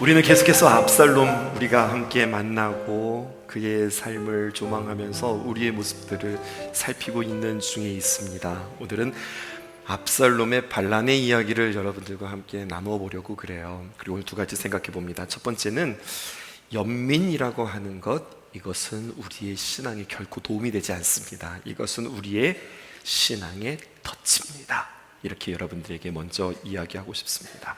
우리는 계속해서 압살롬 우리가 함께 만나고 그의 삶을 조망하면서 우리의 모습들을 살피고 있는 중에 있습니다. 오늘은 압살롬의 반란의 이야기를 여러분들과 함께 나눠보려고 그래요. 그리고 오늘 두 가지 생각해 봅니다. 첫 번째는 연민이라고 하는 것, 이것은 우리의 신앙에 결코 도움이 되지 않습니다. 이것은 우리의 신앙의 덫입니다. 이렇게 여러분들에게 먼저 이야기하고 싶습니다.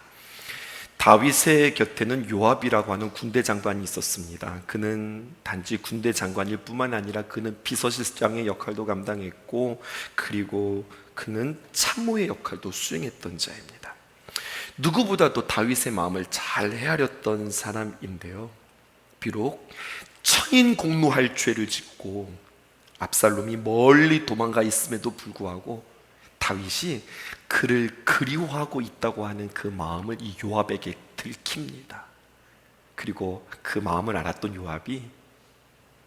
다윗의 곁에는 요압이라고 하는 군대 장관이 있었습니다. 그는 단지 군대 장관일 뿐만 아니라 그는 비서실장의 역할도 감당했고, 그리고 그는 참모의 역할도 수행했던 자입니다. 누구보다도 다윗의 마음을 잘 헤아렸던 사람인데요, 비록 천인공노할 죄를 짓고 압살롬이 멀리 도망가 있음에도 불구하고 다윗이 그를 그리워하고 있다고 하는 그 마음을 이 요압에게 들킵니다. 그리고 그 마음을 알았던 요압이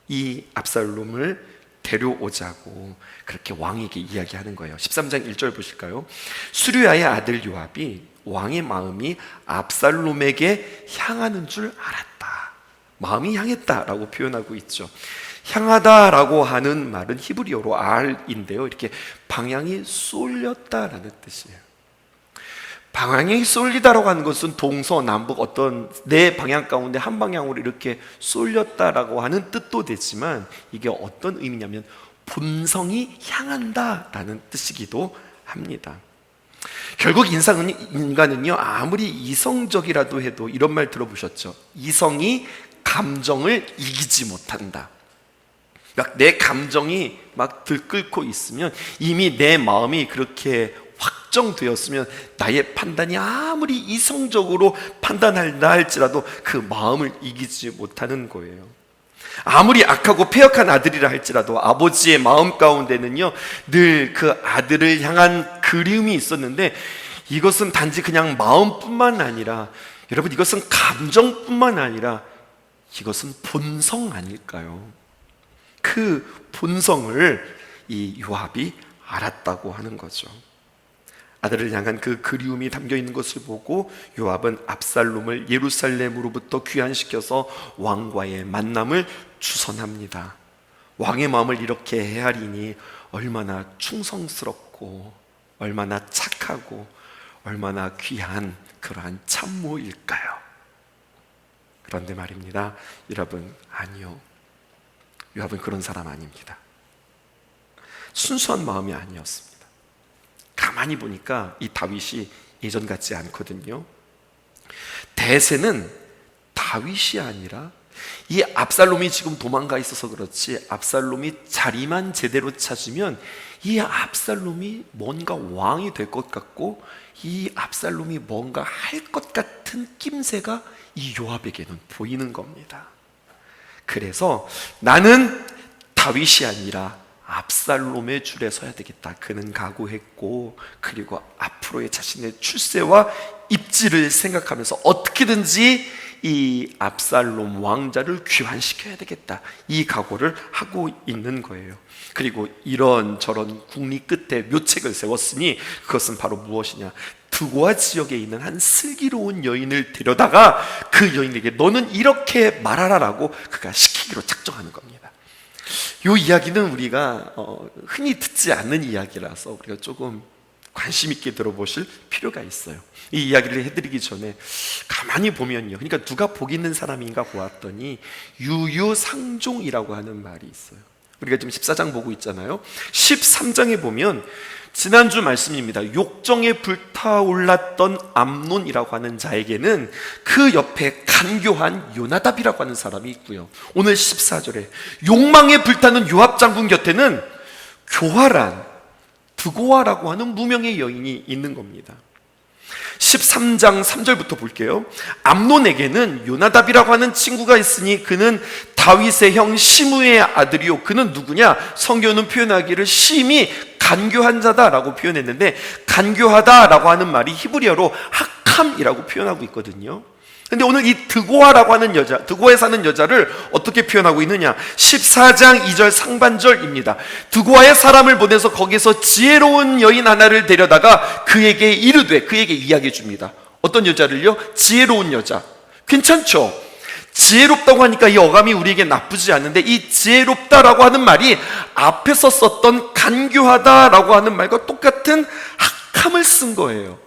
이 압살롬을 데려오자고 그렇게 왕에게 이야기하는 거예요. 13장 1절 보실까요? 수르야의 아들 요압이 왕의 마음이 압살롬에게 향하는 줄 알았다. 마음이 향했다라고 표현하고 있죠. 향하다라고 하는 말은 히브리어로 알인데요, 이렇게 방향이 쏠렸다라는 뜻이에요. 방향이 쏠리다라고 하는 것은 동서남북 어떤 네 방향 가운데 한 방향으로 이렇게 쏠렸다라고 하는 뜻도 되지만, 이게 어떤 의미냐면 본성이 향한다라는 뜻이기도 합니다. 결국 인간은요, 아무리 이성적이라도 해도 이런 말 들어보셨죠? 이성이 감정을 이기지 못한다. 내 감정이 막 들끓고 있으면, 이미 내 마음이 그렇게 확정되었으면 나의 판단이 아무리 이성적으로 판단한다 할지라도 그 마음을 이기지 못하는 거예요. 아무리 악하고 패역한 아들이라 할지라도 아버지의 마음 가운데는요, 늘 그 아들을 향한 그리움이 있었는데, 이것은 단지 그냥 마음뿐만 아니라, 여러분, 이것은 감정뿐만 아니라 이것은 본성 아닐까요? 그 본성을 이 요압이 알았다고 하는 거죠. 아들을 향한 그 그리움이 담겨 있는 것을 보고 요압은 압살롬을 예루살렘으로부터 귀환시켜서 왕과의 만남을 주선합니다. 왕의 마음을 이렇게 헤아리니 얼마나 충성스럽고 얼마나 착하고 얼마나 귀한 그러한 참모일까요? 그런데 말입니다, 여러분, 아니요, 요압은 그런 사람 아닙니다. 순수한 마음이 아니었습니다. 가만히 보니까 이 다윗이 예전 같지 않거든요. 대세는 다윗이 아니라 이 압살롬이 지금 도망가 있어서 그렇지, 압살롬이 자리만 제대로 찾으면 이 압살롬이 뭔가 왕이 될 것 같고, 이 압살롬이 뭔가 할 것 같은 낌새가 이 요압에게는 보이는 겁니다. 그래서 나는 다윗이 아니라 압살롬의 줄에 서야 되겠다, 그는 각오했고, 그리고 앞으로의 자신의 출세와 입지를 생각하면서 어떻게든지 이 압살롬 왕자를 귀환시켜야 되겠다, 이 각오를 하고 있는 거예요. 그리고 이런저런 궁리 끝에 묘책을 세웠으니 그것은 바로 무엇이냐, 드고아 지역에 있는 한 슬기로운 여인을 데려다가 그 여인에게 너는 이렇게 말하라라고 그가 시키기로 작정하는 겁니다. 이 이야기는 우리가 흔히 듣지 않는 이야기라서 우리가 조금 관심 있게 들어보실 필요가 있어요. 이 이야기를 해드리기 전에 가만히 보면요, 그러니까 누가 복 있는 사람인가 보았더니 유유상종이라고 하는 말이 있어요. 우리가 지금 14장 보고 있잖아요. 13장에 보면 지난주 말씀입니다. 욕정에 불타올랐던 암논이라고 하는 자에게는 그 옆에 간교한 요나답이라고 하는 사람이 있고요, 오늘 14절에 욕망에 불타는 요압 장군 곁에는 교활한 드고아라고 하는 무명의 여인이 있는 겁니다. 13장 3절부터 볼게요. 암논에게는 요나답이라고 하는 친구가 있으니 그는 다윗의 형 시므의 아들이요, 그는 누구냐? 성경은 표현하기를 심히 간교한 자다라고 표현했는데, 간교하다라고 하는 말이 히브리어로 하캄이라고 표현하고 있거든요. 근데 오늘 이 드고아라고 하는 여자, 드고아에 사는 여자를 어떻게 표현하고 있느냐? 14장 2절 상반절입니다. 드고아의 사람을 보내서 거기서 지혜로운 여인 하나를 데려다가 그에게 이르되, 그에게 이야기해 줍니다. 어떤 여자를요? 지혜로운 여자. 괜찮죠? 지혜롭다고 하니까 이 어감이 우리에게 나쁘지 않은데, 이 지혜롭다라고 하는 말이 앞에서 썼던 간교하다라고 하는 말과 똑같은 학함을 쓴 거예요.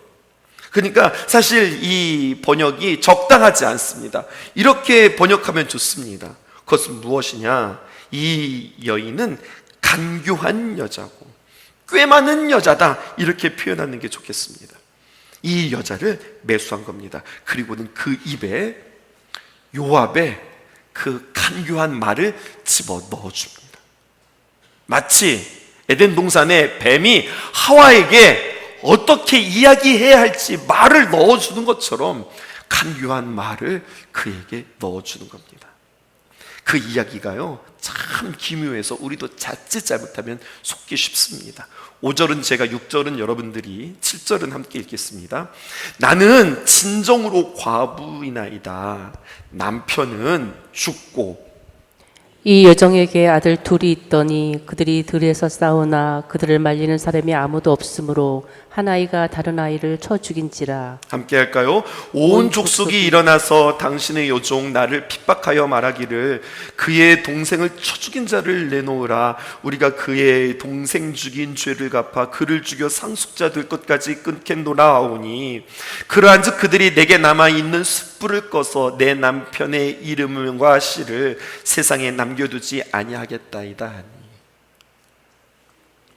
그러니까 사실 이 번역이 적당하지 않습니다. 이렇게 번역하면 좋습니다. 그것은 무엇이냐? 이 여인은 간교한 여자고 꽤 많은 여자다, 이렇게 표현하는 게 좋겠습니다. 이 여자를 매수한 겁니다. 그리고는 그 입에, 요압의 그 간교한 말을 집어 넣어줍니다. 마치 에덴 동산의 뱀이 하와에게 어떻게 이야기해야 할지 말을 넣어주는 것처럼 간교한 말을 그에게 넣어주는 겁니다. 그 이야기가요, 참 기묘해서 우리도 자칫 잘못하면 속기 쉽습니다. 5절은 제가, 6절은 여러분들이, 7절은 함께 읽겠습니다. 나는 진정으로 과부이나이다. 남편은 죽고 이 여종에게 아들 둘이 있더니 그들이 들에서 싸우나 그들을 말리는 사람이 아무도 없으므로 한 아이가 다른 아이를 쳐 죽인지라. 함께 할까요? 온 족속이 일어나서 당신의 여종 나를 핍박하여 말하기를 그의 동생을 쳐 죽인 자를 내놓으라. 우리가 그의 동생 죽인 죄를 갚아 그를 죽여 상속자 될 것까지 끊겠노라 하오니, 그러한즉 그들이 내게 남아있는 숯불을 꺼서 내 남편의 이름과 씨를 세상에 남겨두지 아니하겠다이다 하니.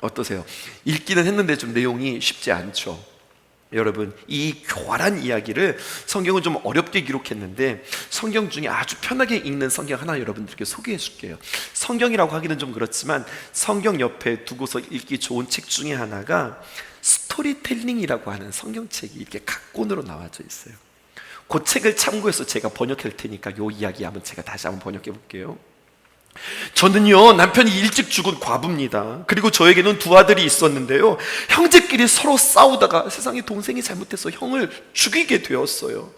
어떠세요? 읽기는 했는데 좀 내용이 쉽지 않죠. 여러분, 이 교활한 이야기를 성경은 좀 어렵게 기록했는데 성경 중에 아주 편하게 읽는 성경 하나 여러분들께 소개해 줄게요. 성경이라고 하기는 좀 그렇지만 성경 옆에 두고서 읽기 좋은 책 중에 하나가 스토리텔링이라고 하는 성경책이 이렇게 각권으로 나와져 있어요. 그 책을 참고해서 제가 번역할 테니까 이 이야기 한번 제가 다시 한번 번역해 볼게요. 저는요, 남편이 일찍 죽은 과부입니다. 그리고 저에게는 두 아들이 있었는데요, 형제끼리 서로 싸우다가 세상에 동생이 잘못해서 형을 죽이게 되었어요.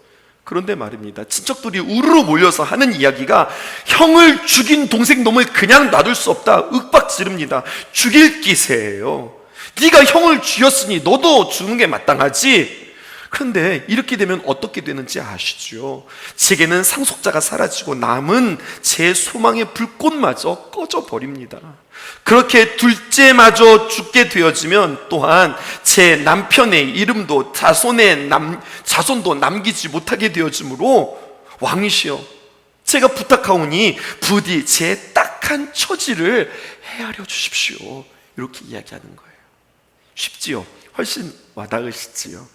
그런데 말입니다, 친척들이 우르르 몰려서 하는 이야기가 형을 죽인 동생 놈을 그냥 놔둘 수 없다, 윽박 지릅니다. 죽일 기세예요. 네가 형을 죽였으니 너도 죽는 게 마땅하지. 그런데 이렇게 되면 어떻게 되는지 아시죠? 제게는 상속자가 사라지고 남은 제 소망의 불꽃마저 꺼져 버립니다. 그렇게 둘째마저 죽게 되어지면 또한 제 남편의 이름도 자손도 남기지 못하게 되어지므로 왕이시여, 제가 부탁하오니 부디 제 딱한 처지를 헤아려 주십시오. 이렇게 이야기하는 거예요. 쉽지요? 훨씬 와닿으시지요?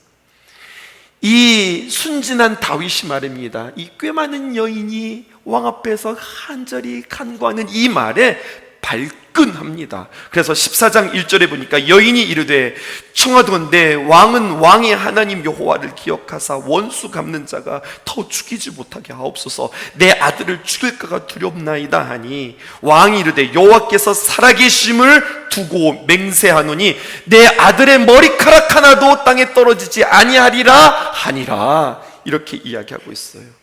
이 순진한 다윗이 말입니다, 이 꽤 많은 여인이 왕 앞에서 간절히 간구하는 이 말에 발끈합니다. 그래서 14장 1절에 보니까 여인이 이르되 청하건대 왕은 왕의 하나님 여호와를 기억하사 원수 갚는 자가 더 죽이지 못하게 하옵소서. 내 아들을 죽일까가 두렵나이다 하니, 왕이 이르되 여호와께서 살아계심을 두고 맹세하노니 내 아들의 머리카락 하나도 땅에 떨어지지 아니하리라 하니라. 이렇게 이야기하고 있어요.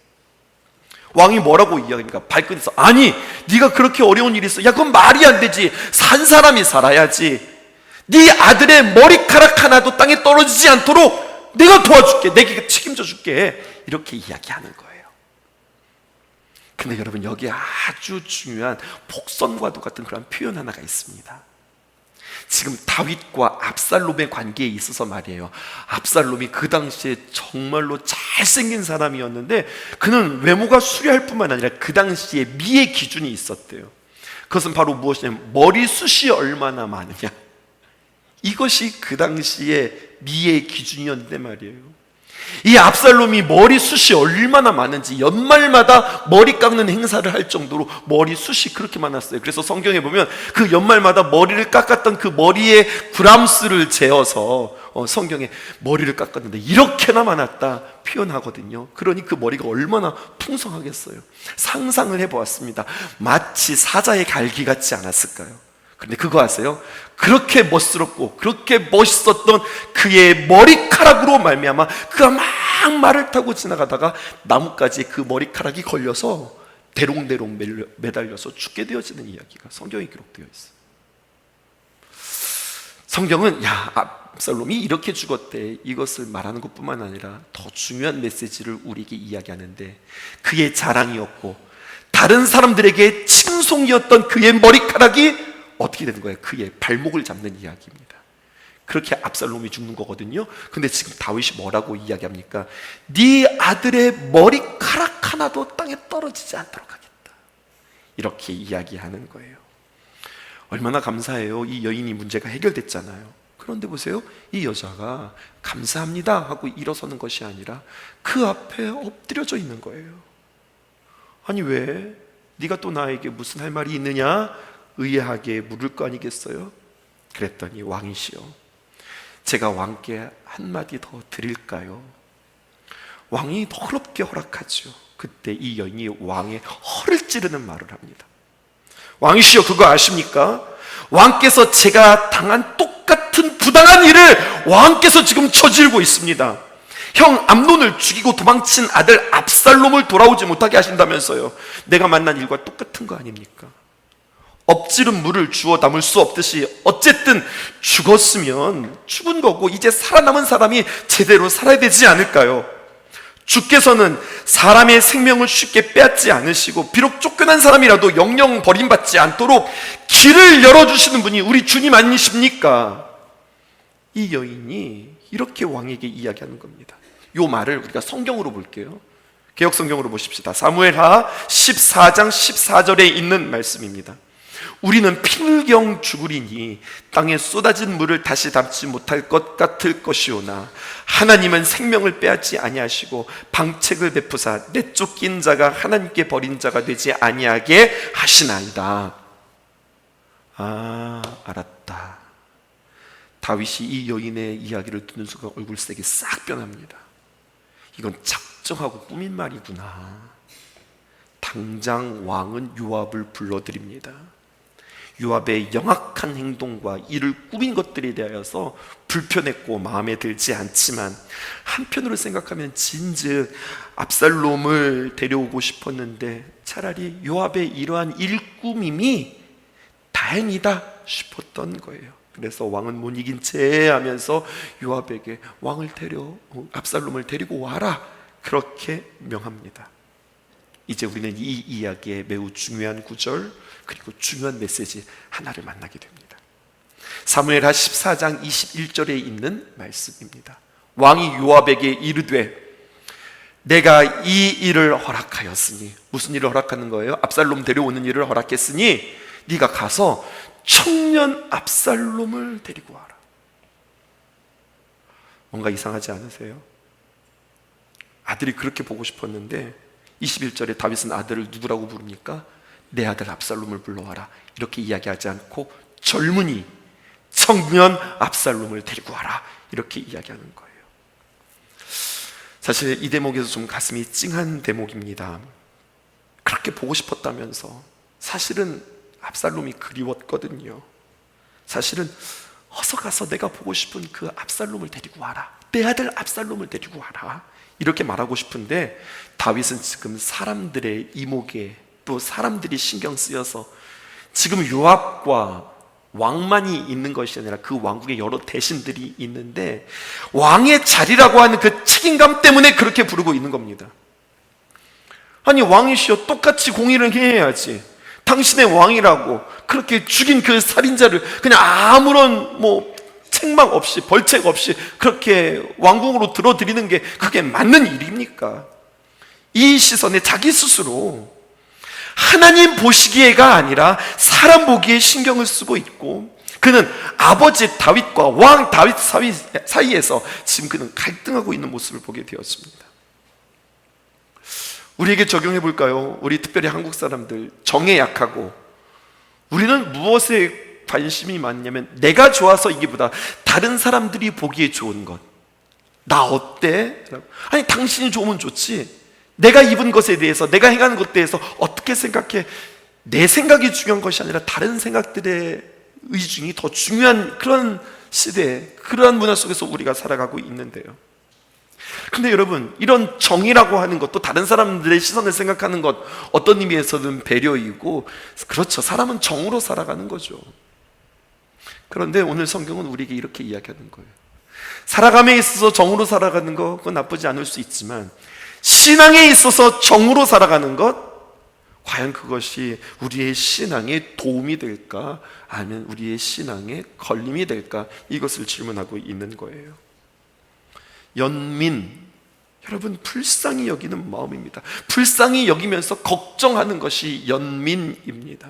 왕이 뭐라고 이야기합니까? 발끈해서, 아니 네가 그렇게 어려운 일이 있어, 야 그건 말이 안 되지. 산 사람이 살아야지. 네 아들의 머리카락 하나도 땅에 떨어지지 않도록 내가 도와줄게, 내가 책임져 줄게. 이렇게 이야기하는 거예요. 근데 여러분, 여기에 아주 중요한 복선과도 같은 그런 표현 하나가 있습니다. 지금 다윗과 압살롬의 관계에 있어서 말이에요, 압살롬이 그 당시에 정말로 잘생긴 사람이었는데 그는 외모가 수려할 뿐만 아니라 그 당시에 미의 기준이 있었대요. 그것은 바로 무엇이냐면 머리숱이 얼마나 많으냐, 이것이 그 당시에 미의 기준이었는데 말이에요, 이 압살롬이 머리숱이 얼마나 많은지 연말마다 머리 깎는 행사를 할 정도로 머리숱이 그렇게 많았어요. 그래서 성경에 보면 그 연말마다 머리를 깎았던 그 머리의 그람수를 재어서 성경에 머리를 깎았는데 이렇게나 많았다 표현하거든요. 그러니 그 머리가 얼마나 풍성하겠어요. 상상을 해보았습니다. 마치 사자의 갈기 같지 않았을까요? 근데 그거 아세요? 그렇게 멋스럽고 그렇게 멋있었던 그의 머리카락으로 말미암아 그가 막 말을 타고 지나가다가 나뭇가지에 그 머리카락이 걸려서 대롱대롱 매달려서 죽게 되어지는 이야기가 성경에 기록되어 있어요. 성경은 야, 압살롬이 이렇게 죽었대, 이것을 말하는 것뿐만 아니라 더 중요한 메시지를 우리에게 이야기하는데, 그의 자랑이었고 다른 사람들에게 칭송이었던 그의 머리카락이 어떻게 되는 거예요? 그의 발목을 잡는 이야기입니다. 그렇게 압살롬이 죽는 거거든요. 근데 지금 다윗이 뭐라고 이야기합니까? 네 아들의 머리카락 하나도 땅에 떨어지지 않도록 하겠다, 이렇게 이야기하는 거예요. 얼마나 감사해요. 이 여인이 문제가 해결됐잖아요. 그런데 보세요, 이 여자가 감사합니다 하고 일어서는 것이 아니라 그 앞에 엎드려져 있는 거예요. 아니, 왜? 네가 또 나에게 무슨 할 말이 있느냐? 의아하게 물을 거 아니겠어요? 그랬더니, 왕이시여, 제가 왕께 한마디 더 드릴까요? 왕이 너그럽게 허락하죠. 그때 이 여인이 왕의 허를 찌르는 말을 합니다. 왕이시여, 그거 아십니까? 왕께서 제가 당한 똑같은 부당한 일을 왕께서 지금 저지르고 있습니다. 형 암논을 죽이고 도망친 아들 압살롬을 돌아오지 못하게 하신다면서요. 내가 만난 일과 똑같은 거 아닙니까? 엎지른 물을 주워 담을 수 없듯이 어쨌든 죽었으면 죽은 거고 이제 살아남은 사람이 제대로 살아야 되지 않을까요? 주께서는 사람의 생명을 쉽게 빼앗지 않으시고 비록 쫓겨난 사람이라도 영영 버림받지 않도록 길을 열어주시는 분이 우리 주님 아니십니까? 이 여인이 이렇게 왕에게 이야기하는 겁니다. 이 말을 우리가 성경으로 볼게요. 개역성경으로 보십시다. 사무엘하 14장 14절에 있는 말씀입니다. 우리는 피물경 죽으리니 땅에 쏟아진 물을 다시 담지 못할 것 같을 것이오나 하나님은 생명을 빼앗지 아니하시고 방책을 베푸사 내쫓긴 자가 하나님께 버린 자가 되지 아니하게 하시나이다. 아, 알았다. 다윗이 이 여인의 이야기를 듣는 순간 얼굴색이 싹 변합니다. 이건 작정하고 꾸민 말이구나. 당장 왕은 요압을 불러드립니다. 요압의 영악한 행동과 이를 꾸민 것들에 대하여서 불편했고 마음에 들지 않지만, 한편으로 생각하면 진즉 압살롬을 데려오고 싶었는데 차라리 요압의 이러한 일꾸밈이 다행이다 싶었던 거예요. 그래서 왕은 못 이긴 채 하면서 요압에게 압살롬을 데리고 와라, 그렇게 명합니다. 이제 우리는 이 이야기의 매우 중요한 구절 그리고 중요한 메시지 하나를 만나게 됩니다. 사무엘하 14장 21절에 있는 말씀입니다. 왕이 요압에게 이르되 내가 이 일을 허락하였으니, 무슨 일을 허락하는 거예요? 압살롬 데려오는 일을 허락했으니 네가 가서 청년 압살롬을 데리고 와라. 뭔가 이상하지 않으세요? 아들이 그렇게 보고 싶었는데 21절에 다윗은 아들을 누구라고 부릅니까? 내 아들 압살롬을 불러와라, 이렇게 이야기하지 않고 젊은이 청년 압살롬을 데리고 와라, 이렇게 이야기하는 거예요. 사실 이 대목에서 좀 가슴이 찡한 대목입니다. 그렇게 보고 싶었다면서 사실은 압살롬이 그리웠거든요. 사실은 어서 가서 내가 보고 싶은 그 압살롬을 데리고 와라, 내 아들 압살롬을 데리고 와라, 이렇게 말하고 싶은데 다윗은 지금 사람들의 이목에, 또 사람들이 신경 쓰여서 지금 요압과 왕만이 있는 것이 아니라 그 왕국에 여러 대신들이 있는데 왕의 자리라고 하는 그 책임감 때문에 그렇게 부르고 있는 겁니다. 아니, 왕이시여, 똑같이 공의를 해야지. 당신의 왕이라고 그렇게 죽인 그 살인자를 그냥 아무런 책망 없이, 벌책 없이 그렇게 왕궁으로 들어들이는 게 그게 맞는 일입니까? 이 시선에 자기 스스로 하나님 보시기에가 아니라 사람 보기에 신경을 쓰고 있고, 그는 아버지 다윗과 왕 다윗 사이에서 지금 그는 갈등하고 있는 모습을 보게 되었습니다. 우리에게 적용해 볼까요? 우리 특별히 한국 사람들 정에 약하고, 우리는 무엇에 관심이 많냐면 내가 좋아서 이기보다 다른 사람들이 보기에 좋은 것. 나 어때? 아니, 당신이 좋으면 좋지. 내가 입은 것에 대해서, 내가 행하는 것에 대해서 어떻게 생각해? 내 생각이 중요한 것이 아니라 다른 생각들의 의중이 더 중요한 그런 시대, 그러한 문화 속에서 우리가 살아가고 있는데요. 근데 여러분, 이런 정의라고 하는 것도 다른 사람들의 시선을 생각하는 것, 어떤 의미에서는 배려이고, 그렇죠, 사람은 정으로 살아가는 거죠. 그런데 오늘 성경은 우리에게 이렇게 이야기하는 거예요. 살아감에 있어서 정으로 살아가는 거, 그건 나쁘지 않을 수 있지만 신앙에 있어서 정으로 살아가는 것, 과연 그것이 우리의 신앙에 도움이 될까? 아니면 우리의 신앙에 걸림이 될까? 이것을 질문하고 있는 거예요. 연민, 여러분 불쌍히 여기는 마음입니다. 불쌍히 여기면서 걱정하는 것이 연민입니다.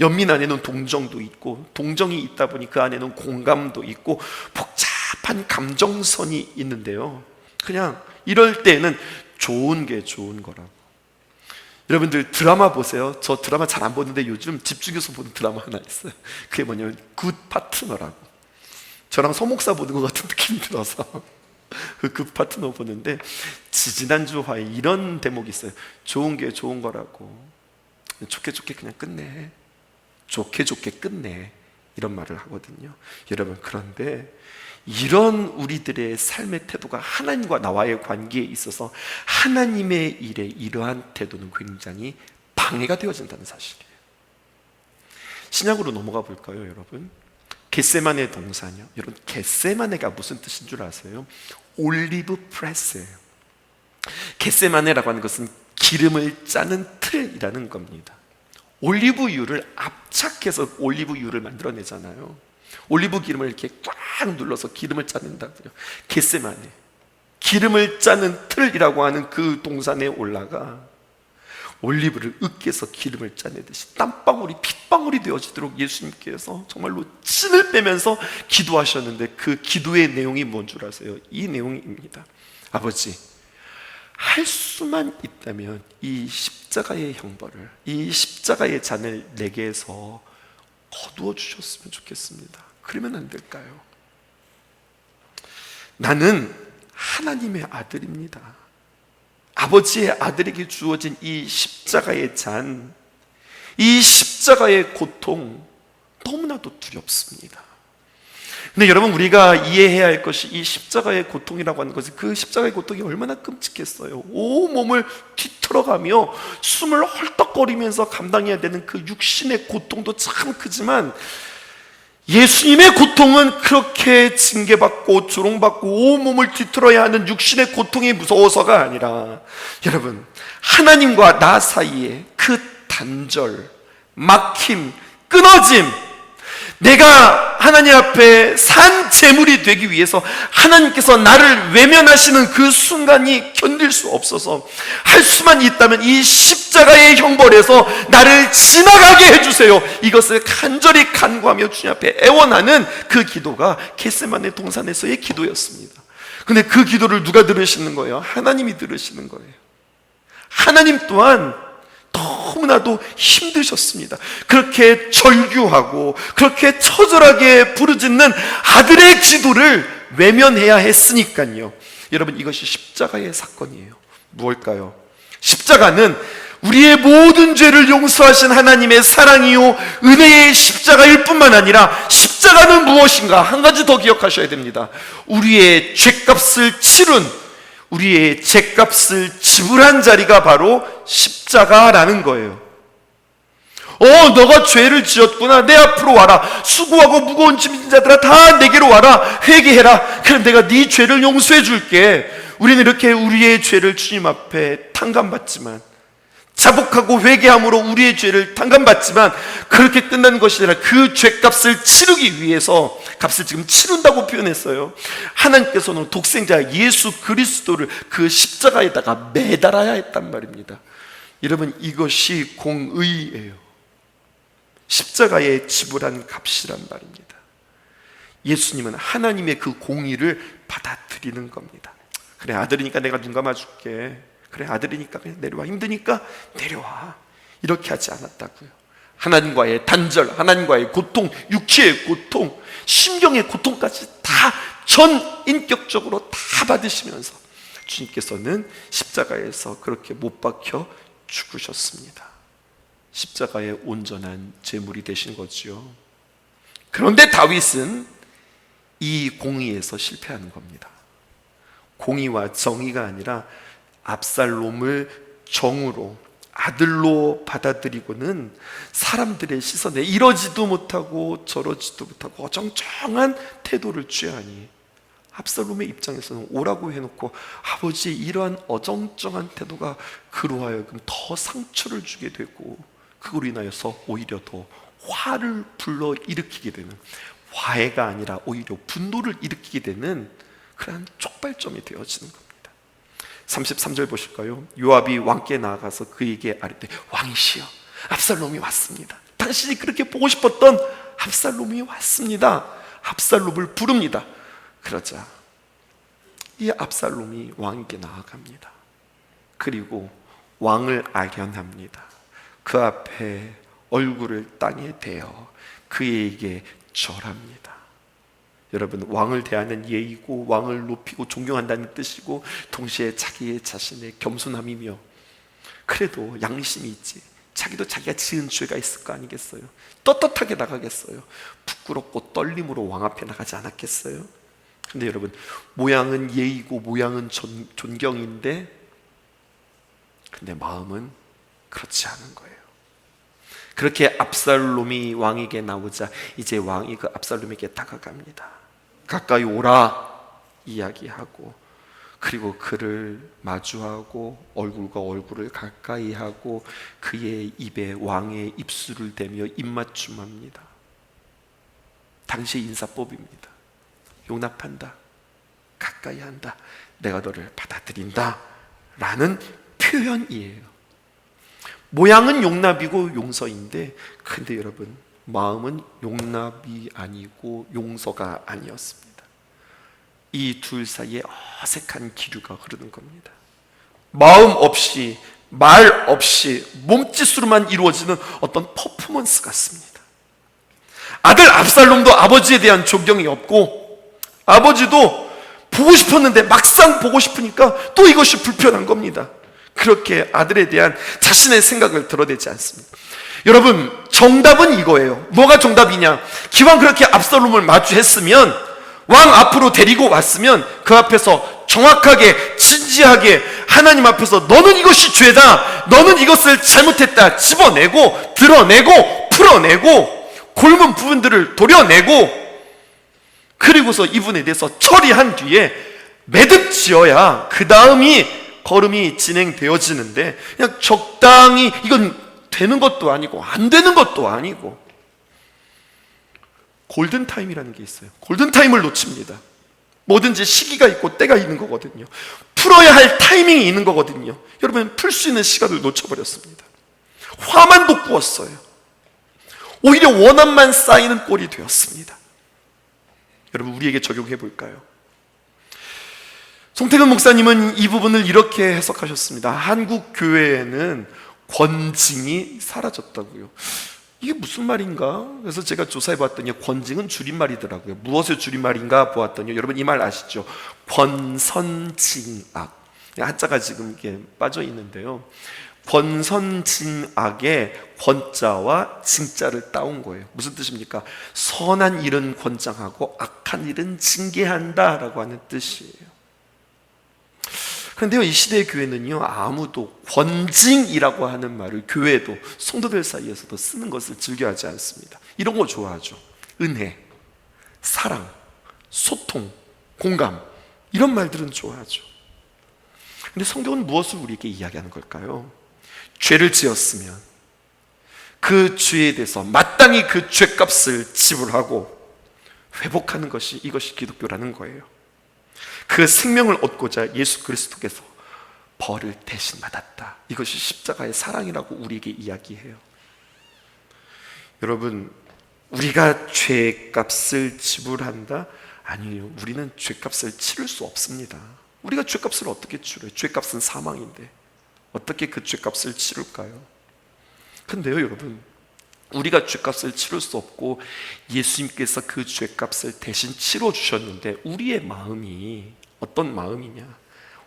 연민 안에는 동정도 있고, 동정이 있다 보니 그 안에는 공감도 있고 복잡한 감정선이 있는데요, 그냥 이럴 때는 좋은 게 좋은 거라고. 여러분들 드라마 보세요. 저 드라마 잘 안 보는데 요즘 집중해서 보는 드라마 하나 있어요. 그게 뭐냐면 굿 파트너라고. 저랑 서 목사 보는 것 같은 느낌이 들어서 그 파트너 보는데, 지지난주 화에 이런 대목이 있어요. 좋은 게 좋은 거라고, 좋게 좋게 그냥 끝내, 좋게 좋게 끝내, 이런 말을 하거든요. 여러분, 그런데 이런 우리들의 삶의 태도가 하나님과 나와의 관계에 있어서 하나님의 일에 이러한 태도는 굉장히 방해가 되어진다는 사실이에요. 신약으로 넘어가 볼까요, 여러분? 겟세마네 동산이요. 여러분, 겟세마네가 무슨 뜻인 줄 아세요? 올리브 프레스예요. 겟세마네라고 하는 것은 기름을 짜는 틀이라는 겁니다. 올리브유를 압착해서 올리브유를 만들어내잖아요. 올리브 기름을 이렇게 꽉 눌러서 기름을 짜낸다고요. 겟세마네, 기름을 짜는 틀이라고 하는 그 동산에 올라가 올리브를 으깨서 기름을 짜내듯이 땀방울이 핏방울이 되어지도록 예수님께서 정말로 찐을 빼면서 기도하셨는데, 그 기도의 내용이 뭔 줄 아세요? 이 내용입니다. 아버지, 할 수만 있다면 이 십자가의 형벌을, 이 십자가의 잔을 내게서 거두어 주셨으면 좋겠습니다. 그러면 안 될까요? 나는 하나님의 아들입니다. 아버지의 아들에게 주어진 이 십자가의 잔, 이 십자가의 고통, 너무나도 두렵습니다. 근데 여러분, 우리가 이해해야 할 것이 이 십자가의 고통이라고 하는 것은, 그 십자가의 고통이 얼마나 끔찍했어요. 온몸을 뒤틀어가며 숨을 헐떡거리면서 감당해야 되는 그 육신의 고통도 참 크지만, 예수님의 고통은 그렇게 징계받고 조롱받고 온몸을 뒤틀어야 하는 육신의 고통이 무서워서가 아니라, 여러분, 하나님과 나 사이에 그 단절, 막힘, 끊어짐, 내가 하나님 앞에 산 제물이 되기 위해서 하나님께서 나를 외면하시는 그 순간이 견딜 수 없어서, 할 수만 있다면 이 십자가의 형벌에서 나를 지나가게 해주세요, 이것을 간절히 간구하며 주님 앞에 애원하는 그 기도가 겟세마네 동산에서의 기도였습니다. 근데 그 기도를 누가 들으시는 거예요? 하나님이 들으시는 거예요. 하나님 또한 너무나도 힘드셨습니다. 그렇게 절규하고 그렇게 처절하게 부르짖는 아들의 기도를 외면해야 했으니까요. 여러분, 이것이 십자가의 사건이에요. 무엇일까요? 십자가는 우리의 모든 죄를 용서하신 하나님의 사랑이요 은혜의 십자가일 뿐만 아니라, 십자가는 무엇인가? 한 가지 더 기억하셔야 됩니다. 우리의 죄값을 치른, 우리의 죄값을 지불한 자리가 바로 십자가라는 거예요. 너가 죄를 지었구나, 내 앞으로 와라, 수고하고 무거운 짐진 자들아 다 내게로 와라, 회개해라, 그럼 내가 네 죄를 용서해 줄게. 우리는 이렇게 우리의 죄를 주님 앞에 탕감받지만, 자복하고 회개함으로 우리의 죄를 탕감받지만, 그렇게 끝난 것이 아니라 그 죄값을 치르기 위해서, 값을 지금 치른다고 표현했어요. 하나님께서는 독생자 예수 그리스도를 그 십자가에다가 매달아야 했단 말입니다. 여러분, 이것이 공의예요. 십자가에 지불한 값이란 말입니다. 예수님은 하나님의 그 공의를 받아들이는 겁니다. 그래, 아들이니까 내가 눈 감아줄게, 그래, 아들이니까 그냥 내려와, 힘드니까 내려와, 이렇게 하지 않았다고요. 하나님과의 단절, 하나님과의 고통, 육체의 고통, 심령의 고통까지 다 전인격적으로 다 받으시면서 주님께서는 십자가에서 그렇게 못 박혀 죽으셨습니다. 십자가의 온전한 제물이 되신 거지요. 그런데 다윗은 이 공의에서 실패하는 겁니다. 공의와 정의가 아니라 압살롬을 정으로, 아들로 받아들이고는 사람들의 시선에 이러지도 못하고 저러지도 못하고 어정쩡한 태도를 취하니 압살롬의 입장에서는 오라고 해놓고 아버지의 이러한 어정쩡한 태도가 그로 하여금 더 상처를 주게 되고 그걸로 인하여서 오히려 더 화를 불러 일으키게 되는, 화해가 아니라 오히려 분노를 일으키게 되는 그러한 촉발점이 되어지는 겁니다. 33절 보실까요? 요압이 왕께 나아가서 그에게 아뢰되 왕이시여 압살롬이 왔습니다. 당신이 그렇게 보고 싶었던 압살롬이 왔습니다. 압살롬을 부릅니다. 그러자 이 압살롬이 왕에게 나아갑니다. 그리고 왕을 아련합니다. 그 앞에 얼굴을 땅에 대어 그에게 절합니다. 여러분, 왕을 대하는 예의고 왕을 높이고 존경한다는 뜻이고 동시에 자기의 자신의 겸손함이며, 그래도 양심이 있지, 자기도 자기가 지은 죄가 있을 거 아니겠어요? 떳떳하게 나가겠어요? 부끄럽고 떨림으로 왕 앞에 나가지 않았겠어요? 근데 여러분, 모양은 예의고 모양은 존경인데 근데 마음은 그렇지 않은 거예요. 그렇게 압살롬이 왕에게 나오자 이제 왕이 그 압살롬에게 다가갑니다. 가까이 오라 이야기하고, 그리고 그를 마주하고 얼굴과 얼굴을 가까이 하고 그의 입에 왕의 입술을 대며 입맞춤합니다. 당시의 인사법입니다. 용납한다, 가까이 한다, 내가 너를 받아들인다 라는 표현이에요. 모양은 용납이고 용서인데, 근데 여러분, 마음은 용납이 아니고 용서가 아니었습니다. 이 둘 사이에 어색한 기류가 흐르는 겁니다. 마음 없이, 말 없이 몸짓으로만 이루어지는 어떤 퍼포먼스 같습니다. 아들 압살롬도 아버지에 대한 존경이 없고, 아버지도 보고 싶었는데 막상 보고 싶으니까 또 이것이 불편한 겁니다. 그렇게 아들에 대한 자신의 생각을 드러내지 않습니다. 여러분, 정답은 이거예요. 뭐가 정답이냐? 기왕 그렇게 압살롬을 마주했으면, 왕 앞으로 데리고 왔으면 그 앞에서 정확하게 진지하게 하나님 앞에서 너는 이것이 죄다, 너는 이것을 잘못했다 집어내고 드러내고 풀어내고 골문 부분들을 도려내고, 그리고서 이분에 대해서 처리한 뒤에 매듭지어야 그 다음이 걸음이 진행되어지는데, 그냥 적당히 이건 되는 것도 아니고 안 되는 것도 아니고, 골든타임이라는 게 있어요. 골든타임을 놓칩니다. 뭐든지 시기가 있고 때가 있는 거거든요. 풀어야 할 타이밍이 있는 거거든요. 여러분, 풀 수 있는 시간을 놓쳐버렸습니다. 화만 돋구었어요. 오히려 원한만 쌓이는 꼴이 되었습니다. 여러분, 우리에게 적용해 볼까요? 송태근 목사님은 이 부분을 이렇게 해석하셨습니다. 한국 교회에는 권징이 사라졌다고요. 이게 무슨 말인가? 그래서 제가 조사해 봤더니 권징은 줄임말이더라고요. 무엇의 줄임말인가 보았더니, 여러분 이 말 아시죠? 권선징악. 한자가 지금 이렇게 빠져 있는데요. 권선징악의 권자와 징자를 따온 거예요. 무슨 뜻입니까? 선한 일은 권장하고 악한 일은 징계한다 라고 하는 뜻이에요. 그런데요, 이 시대의 교회는요, 아무도 권징이라고 하는 말을 교회도 성도들 사이에서도 쓰는 것을 즐겨하지 않습니다. 이런 거 좋아하죠. 은혜, 사랑, 소통, 공감, 이런 말들은 좋아하죠. 그런데 성경은 무엇을 우리에게 이야기하는 걸까요? 죄를 지었으면 그 죄에 대해서 마땅히 그 죄값을 지불하고 회복하는 것이, 이것이 기독교라는 거예요. 그 생명을 얻고자 예수 그리스도께서 벌을 대신 받았다. 이것이 십자가의 사랑이라고 우리에게 이야기해요. 여러분, 우리가 죄값을 지불한다? 아니요, 우리는 죄값을 치를 수 없습니다. 우리가 죄값을 어떻게 치러요? 죄값은 사망인데 어떻게 그 죄값을 치를까요? 근데요, 여러분, 우리가 죄값을 치를 수 없고 예수님께서 그 죄값을 대신 치러주셨는데, 우리의 마음이 어떤 마음이냐?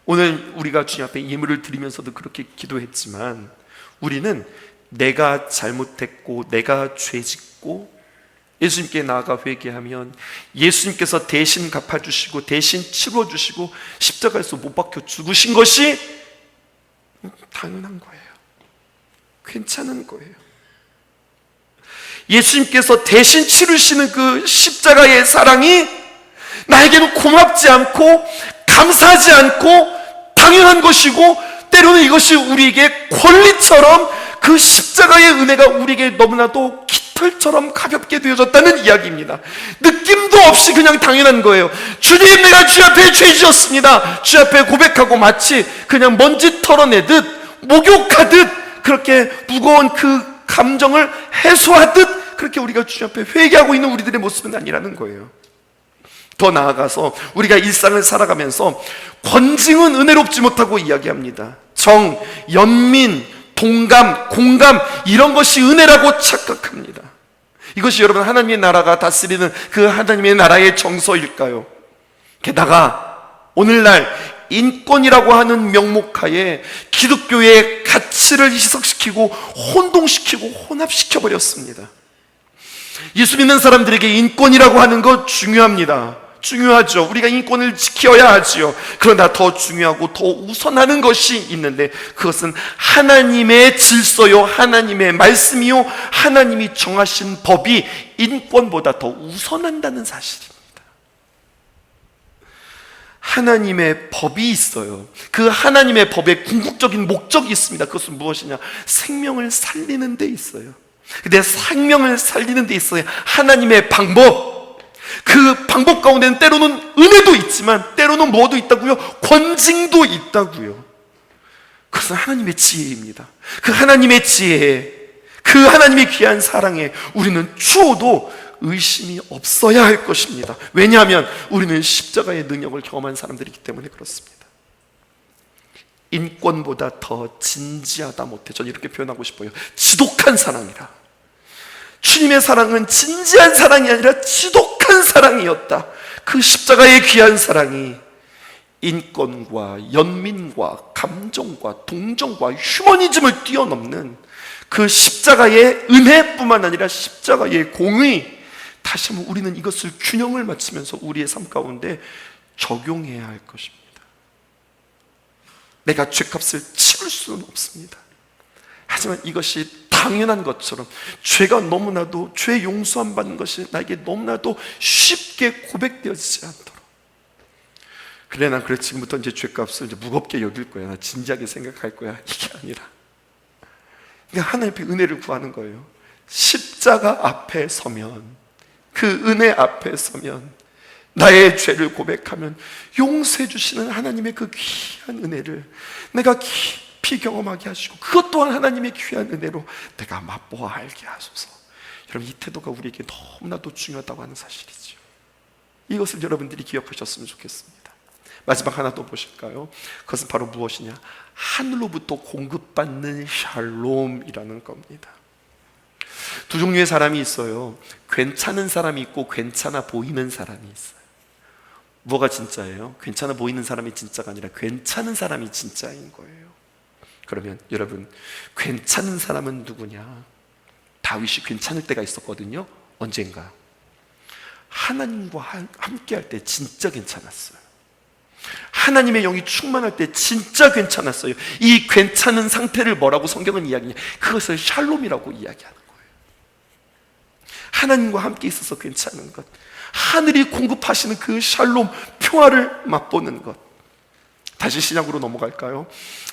오늘 우리가 주님 앞에 예물을 드리면서도 그렇게 기도했지만, 우리는 내가 잘못했고 내가 죄짓고 예수님께 나아가 회개하면 예수님께서 대신 갚아주시고 대신 치러주시고 십자가에서 못 박혀 죽으신 것이 당연한 거예요. 괜찮은 거예요. 예수님께서 대신 치르시는 그 십자가의 사랑이 나에게는 고맙지 않고 감사하지 않고 당연한 것이고, 때로는 이것이 우리에게 권리처럼, 그 십자가의 은혜가 우리에게 너무나도 깃털처럼 가볍게 되어졌다는 이야기입니다. 느낌도 없이 그냥 당연한 거예요. 주님, 내가 주 앞에 죄 지었습니다. 주 앞에 고백하고 마치 그냥 먼지 털어내듯, 목욕하듯, 그렇게 무거운 그 감정을 해소하듯 그렇게 우리가 주 앞에 회개하고 있는 우리들의 모습은 아니라는 거예요. 더 나아가서 우리가 일상을 살아가면서 권징은 은혜롭지 못하고 이야기합니다. 정, 연민, 동감, 공감, 이런 것이 은혜라고 착각합니다. 이것이 여러분 하나님의 나라가 다스리는 그 하나님의 나라의 정서일까요? 게다가 오늘날 인권이라고 하는 명목하에 기독교의 가치를 희석시키고 혼동시키고 혼합시켜 버렸습니다. 예수 믿는 사람들에게 인권이라고 하는 것 중요합니다. 중요하죠. 우리가 인권을 지켜야 하지요. 그러나 더 중요하고 더 우선하는 것이 있는데, 그것은 하나님의 질서요, 하나님의 말씀이요, 하나님이 정하신 법이 인권보다 더 우선한다는 사실입니다. 하나님의 법이 있어요. 그 하나님의 법에 궁극적인 목적이 있습니다. 그것은 무엇이냐? 생명을 살리는 데 있어요. 근데 생명을 살리는 데 있어야 하나님의 방법, 그 방법 가운데는 때로는 은혜도 있지만 때로는 뭐도 있다고요? 권징도 있다고요. 그것은 하나님의 지혜입니다. 그 하나님의 지혜에, 그 하나님의 귀한 사랑에 우리는 추호도 의심이 없어야 할 것입니다. 왜냐하면 우리는 십자가의 능력을 경험한 사람들이기 때문에 그렇습니다. 인권보다 더 진지하다 못해, 저는 이렇게 표현하고 싶어요. 지독한 사랑이라. 주님의 사랑은 진지한 사랑이 아니라 지독한 사랑이었다. 그 십자가의 귀한 사랑이 인권과 연민과 감정과 동정과 휴머니즘을 뛰어넘는 그 십자가의 은혜뿐만 아니라 십자가의 공의, 다시 한번 우리는 이것을 균형을 맞추면서 우리의 삶 가운데 적용해야 할 것입니다. 내가 죄값을 치를 수는 없습니다. 하지만 이것이 당연한 것처럼, 죄가 너무나도, 죄 용서함 받는 것이 나에게 너무나도 쉽게 고백되어지지 않도록, 그래 난 그래 지금부터 이제 죄값을 이제 무겁게 여길 거야, 나 진지하게 생각할 거야, 이게 아니라 그냥 하나님 앞에 은혜를 구하는 거예요. 십자가 앞에 서면, 그 은혜 앞에 서면, 나의 죄를 고백하면 용서해 주시는 하나님의 그 귀한 은혜를 내가 깊이 경험하게 하시고, 그것 또한 하나님의 귀한 은혜로 내가 맛보아 알게 하소서. 여러분, 이 태도가 우리에게 너무나도 중요하다고 하는 사실이죠. 이것을 여러분들이 기억하셨으면 좋겠습니다. 마지막 하나 또 보실까요? 그것은 바로 무엇이냐? 하늘로부터 공급받는 샬롬이라는 겁니다. 두 종류의 사람이 있어요. 괜찮은 사람이 있고 괜찮아 보이는 사람이 있어요. 뭐가 진짜예요? 괜찮아 보이는 사람이 진짜가 아니라 괜찮은 사람이 진짜인 거예요. 그러면 여러분, 괜찮은 사람은 누구냐? 다윗이 괜찮을 때가 있었거든요. 언젠가 하나님과 함께 할 때 진짜 괜찮았어요. 하나님의 영이 충만할 때 진짜 괜찮았어요. 이 괜찮은 상태를 뭐라고 성경은 이야기하냐? 그것을 샬롬이라고 이야기하는 거예요. 하나님과 함께 있어서 괜찮은 것, 하늘이 공급하시는 그 샬롬, 평화를 맛보는 것. 다시 신약으로 넘어갈까요?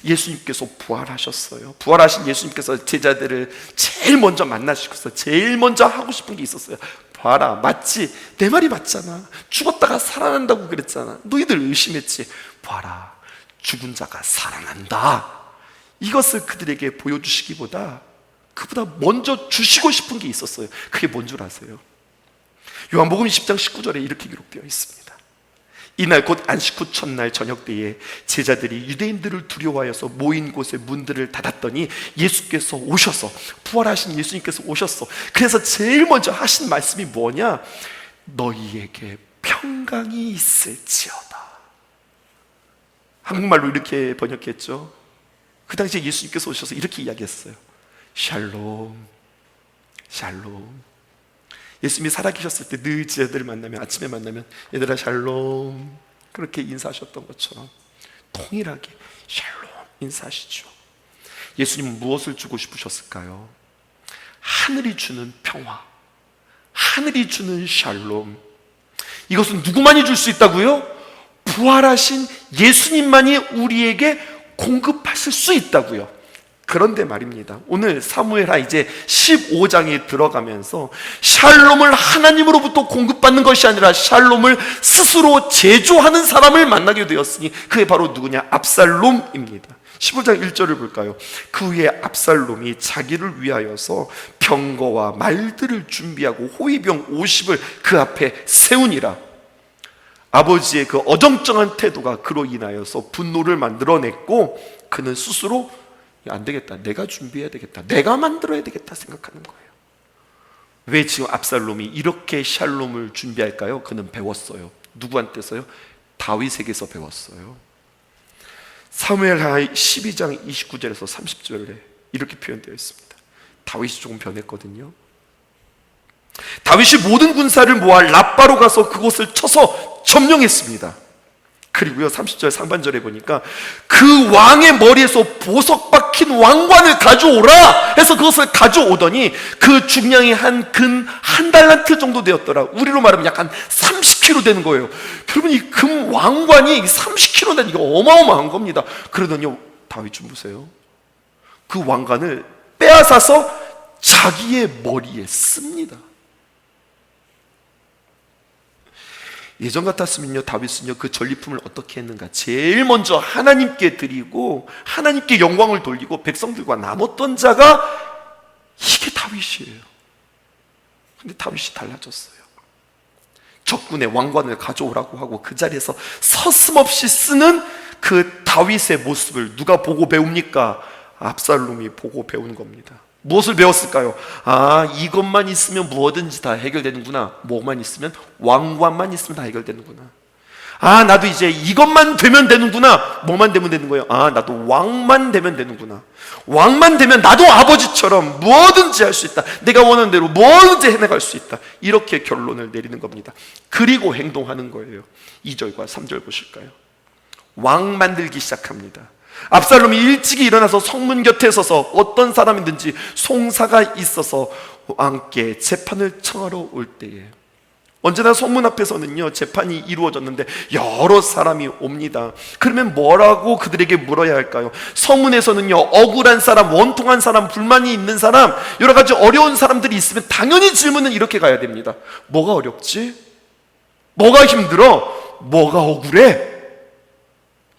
예수님께서 부활하셨어요. 부활하신 예수님께서 제자들을 제일 먼저 만나시고서 제일 먼저 하고 싶은 게 있었어요. 봐라, 맞지? 내 말이 맞잖아. 죽었다가 살아난다고 그랬잖아. 너희들 의심했지? 봐라, 죽은 자가 살아난다. 이것을 그들에게 보여주시기보다, 그보다 먼저 주시고 싶은 게 있었어요. 그게 뭔 줄 아세요? 요한복음 10장 19절에 이렇게 기록되어 있습니다. 이날 곧 안식 후 첫날 저녁 때에 제자들이 유대인들을 두려워하여서 모인 곳에 문들을 닫았더니 예수께서 오셔서, 부활하신 예수님께서 오셨어. 그래서 제일 먼저 하신 말씀이 뭐냐? 너희에게 평강이 있을지어다. 한국말로 이렇게 번역했죠. 그 당시에 예수님께서 오셔서 이렇게 이야기했어요. 샬롬, 샬롬. 예수님이 살아계셨을 때 늘 제자들을 만나면, 아침에 만나면 얘들아 샬롬 그렇게 인사하셨던 것처럼 동일하게 샬롬 인사하시죠. 예수님은 무엇을 주고 싶으셨을까요? 하늘이 주는 평화, 하늘이 주는 샬롬. 이것은 누구만이 줄 수 있다고요? 부활하신 예수님만이 우리에게 공급하실 수 있다고요. 그런데 말입니다, 오늘 사무엘하 이제 15장에 들어가면서 샬롬을 하나님으로부터 공급받는 것이 아니라 샬롬을 스스로 제조하는 사람을 만나게 되었으니 그게 바로 누구냐? 압살롬입니다. 15장 1절을 볼까요? 그 후에 압살롬이 자기를 위하여서 병거와 말들을 준비하고 호위병 50을 그 앞에 세우니라. 아버지의 그 어정쩡한 태도가 그로 인하여서 분노를 만들어냈고, 그는 스스로 안 되겠다, 내가 준비해야 되겠다, 내가 만들어야 되겠다 생각하는 거예요. 왜 지금 압살롬이 이렇게 샬롬을 준비할까요? 그는 배웠어요. 누구한테서요? 다윗에게서 배웠어요. 사무엘하 12장 29절에서 30절에 이렇게 표현되어 있습니다. 다윗이 조금 변했거든요. 다윗이 모든 군사를 모아 라빠로 가서 그곳을 쳐서 점령했습니다. 그리고요 30절 상반절에 보니까 그 왕의 머리에서 보석 박힌 왕관을 가져오라 해서 그것을 가져오더니 그 중량이 한 달란트 정도 되었더라. 우리로 말하면 약 한 30kg 되는 거예요. 여러분, 이 금 왕관이 30kg 되는, 이거 어마어마한 겁니다. 그러더니 다윗 좀 보세요. 그 왕관을 빼앗아서 자기의 머리에 씁니다. 예전 같았으면요, 다윗은요 그 전리품을 어떻게 했는가? 제일 먼저 하나님께 드리고 하나님께 영광을 돌리고 백성들과 나눴던 자가 이게 다윗이에요. 근데 다윗이 달라졌어요. 적군의 왕관을 가져오라고 하고 그 자리에서 서슴없이 쓰는 그 다윗의 모습을 누가 보고 배웁니까? 압살롬이 보고 배운 겁니다. 무엇을 배웠을까요? 아, 이것만 있으면 무엇든지 다 해결되는구나. 뭐만 있으면? 왕관만 있으면 다 해결되는구나. 아, 나도 이제 이것만 되면 되는구나. 뭐만 되면 되는 거예요? 아, 나도 왕만 되면 되는구나. 왕만 되면 나도 아버지처럼 무엇든지 할 수 있다. 내가 원하는 대로 뭐든지 해나갈 수 있다. 이렇게 결론을 내리는 겁니다. 그리고 행동하는 거예요. 2절과 3절 보실까요? 왕 만들기 시작합니다. 압살롬이 일찍이 일어나서 성문 곁에 서서 어떤 사람이든지 송사가 있어서 왕께 재판을 청하러 올 때에, 언제나 성문 앞에서는요 재판이 이루어졌는데 여러 사람이 옵니다. 그러면 뭐라고 그들에게 물어야 할까요? 성문에서는요 억울한 사람, 원통한 사람, 불만이 있는 사람, 여러 가지 어려운 사람들이 있으면 당연히 질문은 이렇게 가야 됩니다. 뭐가 어렵지? 뭐가 힘들어? 뭐가 억울해?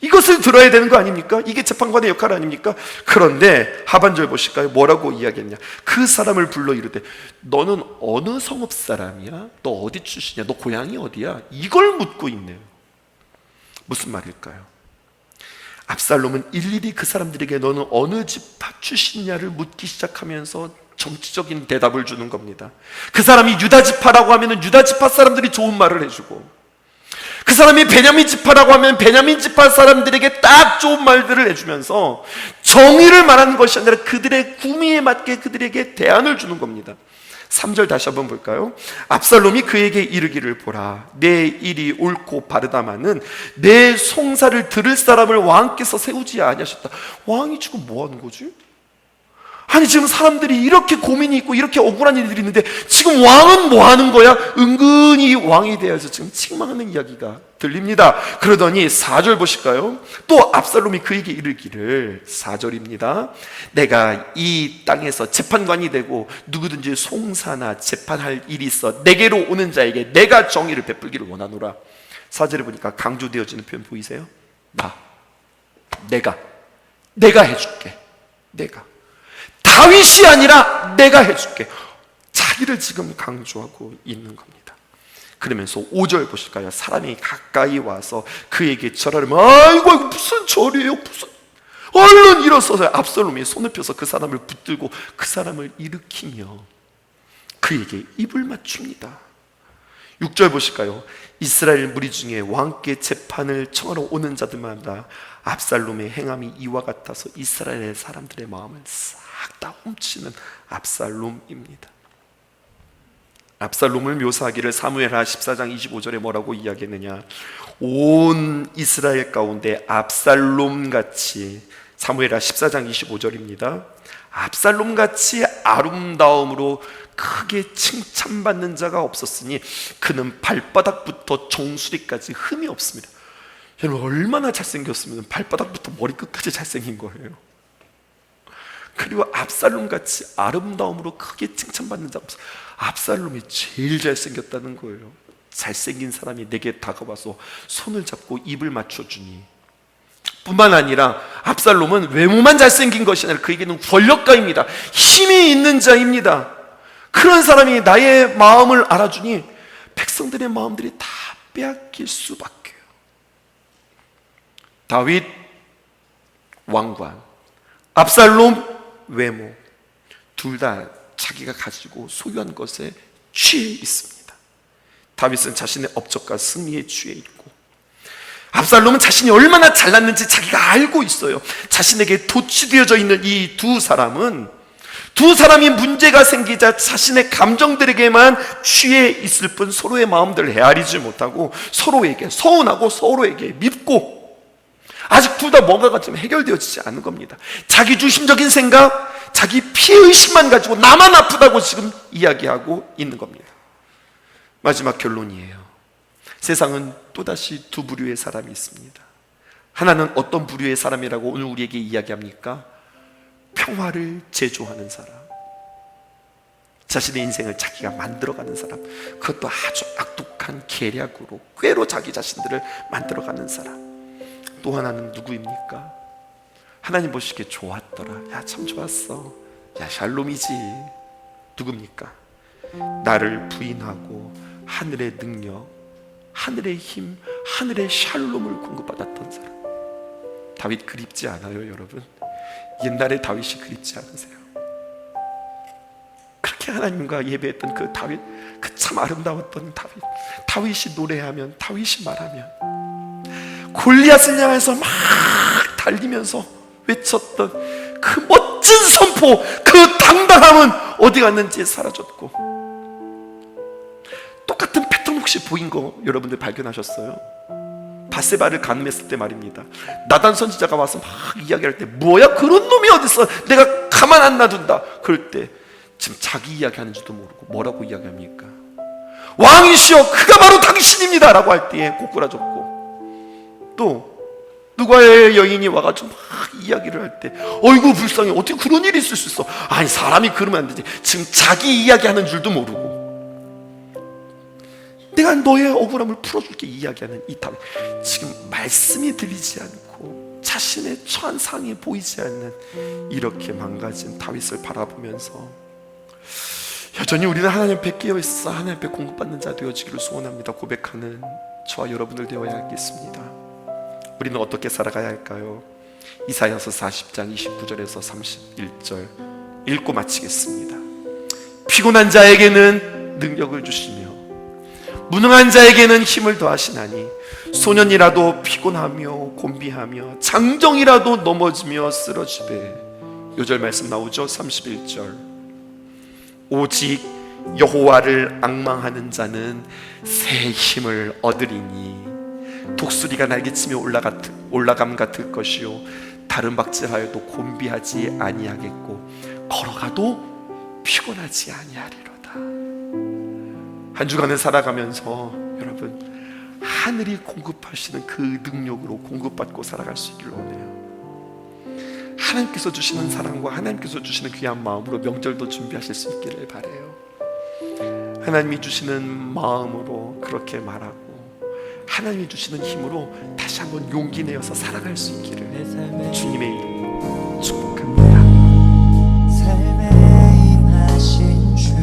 이것을 들어야 되는 거 아닙니까? 이게 재판관의 역할 아닙니까? 그런데 하반절 보실까요? 뭐라고 이야기했냐? 그 사람을 불러 이르되 너는 어느 성읍 사람이야? 너 어디 출신이야? 너 고향이 어디야? 이걸 묻고 있네요. 무슨 말일까요? 압살롬은 일일이 그 사람들에게 너는 어느 지파 출신이냐를 묻기 시작하면서 정치적인 대답을 주는 겁니다. 그 사람이 유다 지파라고 하면 유다 지파 사람들이 좋은 말을 해주고, 그 사람이 베냐민 지파라고 하면 베냐민 지파 사람들에게 딱 좋은 말들을 해주면서 정의를 말하는 것이 아니라 그들의 구미에 맞게 그들에게 대안을 주는 겁니다. 3절 다시 한번 볼까요? 압살롬이 그에게 이르기를 보라, 내 일이 옳고 바르다마는 내 송사를 들을 사람을 왕께서 세우지 아니하셨다. 왕이 지금 뭐 하는 거지? 아니, 지금 사람들이 이렇게 고민이 있고 이렇게 억울한 일들이 있는데 지금 왕은 뭐 하는 거야? 은근히 왕이 되어서 지금 책망하는 이야기가 들립니다. 그러더니 4절 보실까요? 또 압살롬이 그에게 이르기를, 4절입니다. 내가 이 땅에서 재판관이 되고 누구든지 송사나 재판할 일이 있어 내게로 오는 자에게 내가 정의를 베풀기를 원하노라. 4절에 보니까 강조되어지는 표현 보이세요? 내가 해줄게. 내가 다윗이 아니라 내가 해줄게. 자기를 지금 강조하고 있는 겁니다. 그러면서 5절 보실까요? 사람이 가까이 와서 그에게 절하려면, 아이고 무슨 절이에요, 무슨, 얼른 일어서서 압살롬이 손을 펴서 그 사람을 붙들고 그 사람을 일으키며 그에게 입을 맞춥니다. 6절 보실까요? 이스라엘 무리 중에 왕께 재판을 청하러 오는 자들마다 압살롬의 행함이 이와 같아서 이스라엘 사람들의 마음을 싹 다 훔치는 압살롬입니다. 압살롬을 묘사하기를 사무엘하 14장 25절에 뭐라고 이야기했느냐? 온 이스라엘 가운데 압살롬같이 사무엘하 14장 25절입니다. 압살롬같이 아름다움으로 크게 칭찬받는 자가 없었으니 그는 발바닥부터 정수리까지 흠이 없습니다. 여러분, 얼마나 잘생겼으면 발바닥부터 머리끝까지 잘생긴 거예요. 그리고 압살롬같이 아름다움으로 크게 칭찬받는 자가 없어요. 압살롬이 제일 잘생겼다는 거예요. 잘생긴 사람이 내게 다가와서 손을 잡고 입을 맞춰주니, 뿐만 아니라 압살롬은 외모만 잘생긴 것이 아니라 그에게는 권력가입니다. 힘이 있는 자입니다. 그런 사람이 나의 마음을 알아주니 백성들의 마음들이 다 빼앗길 수밖에요. 다윗 왕관, 압살롬 외모, 둘 다 자기가 가지고 소유한 것에 취해 있습니다. 다윗은 자신의 업적과 승리에 취해 있고, 압살롬은 자신이 얼마나 잘났는지 자기가 알고 있어요. 자신에게 도취되어져 있는 이 두 사람은, 두 사람이 문제가 생기자 자신의 감정들에게만 취해 있을 뿐 서로의 마음들을 헤아리지 못하고 서로에게 서운하고 서로에게 밉고, 아직 둘 다 뭔가가 좀 해결되어지지 않은 겁니다. 자기 중심적인 생각, 자기 피해의식만 가지고 나만 아프다고 지금 이야기하고 있는 겁니다. 마지막 결론이에요. 세상은 또다시 두 부류의 사람이 있습니다. 하나는 어떤 부류의 사람이라고 오늘 우리에게 이야기합니까? 평화를 제조하는 사람, 자신의 인생을 자기가 만들어가는 사람, 그것도 아주 악독한 계략으로, 꾀로 자기 자신들을 만들어가는 사람. 또 하나는 누구입니까? 하나님 보시기에 좋았더라, 야 참 좋았어, 야 샬롬이지. 누굽니까? 나를 부인하고 하늘의 능력, 하늘의 힘, 하늘의 샬롬을 공급받았던 사람. 다윗 그립지 않아요, 여러분? 옛날에 다윗이 그립지 않으세요? 그렇게 하나님과 예배했던 그 다윗, 그 참 아름다웠던 다윗. 다윗이 노래하면, 다윗이 말하면, 골리앗을 향해서 막 달리면서 외쳤던 그 멋진 선포, 그 당당함은 어디 갔는지 사라졌고, 똑같은 패턴 혹시 보인 거 여러분들 발견하셨어요? 바세바를 간음했을 때 말입니다. 나단 선지자가 와서 막 이야기할 때, 뭐야 그런 놈이 어딨어, 내가 가만 안 놔둔다. 그럴 때 지금 자기 이야기하는지도 모르고 뭐라고 이야기합니까? 왕이시여 그가 바로 당신입니다 라고 할 때에 꼬꾸라졌고, 또 누가의 여인이 와가지고 막 이야기를 할 때, 어이구 불쌍해, 어떻게 그런 일이 있을 수 있어. 아니 사람이 그러면 안 되지. 지금 자기 이야기하는 줄도 모르고, 내가 너의 억울함을 풀어줄게 이야기하는 이 다윗. 지금 말씀이 들리지 않고 자신의 처한 상황이 보이지 않는 이렇게 망가진 다윗을 바라보면서, 여전히 우리는 하나님 앞에 깨어있어 하나님 앞에 공급받는 자 되어지기를 소원합니다 고백하는 저와 여러분들 되어야 하겠습니다. 우리는 어떻게 살아가야 할까요? 이사야서 40장 29절에서 31절 읽고 마치겠습니다. 피곤한 자에게는 능력을 주시며 무능한 자에게는 힘을 더하시나니, 소년이라도 피곤하며 곤비하며 장정이라도 넘어지며 쓰러지되. 요절 말씀 나오죠? 31절. 오직 여호와를 앙망하는 자는 새 힘을 얻으리니 독수리가 날개치며 올라감 같을 것이요 다른 박질하여도 곤비하지 아니하겠고 걸어가도 피곤하지 아니하리로다. 한 주간을 살아가면서 여러분, 하늘이 공급하시는 그 능력으로 공급받고 살아갈 수 있기를 원해요. 하나님께서 주시는 사랑과 하나님께서 주시는 귀한 마음으로 명절도 준비하실 수 있기를 바라요. 하나님이 주시는 마음으로 그렇게 말하고, 하나님이 주시는 힘으로 다시 한번 용기 내어서 살아갈 수 있기를 주님의 이름으로 축복합니다. 삶에 임하신 주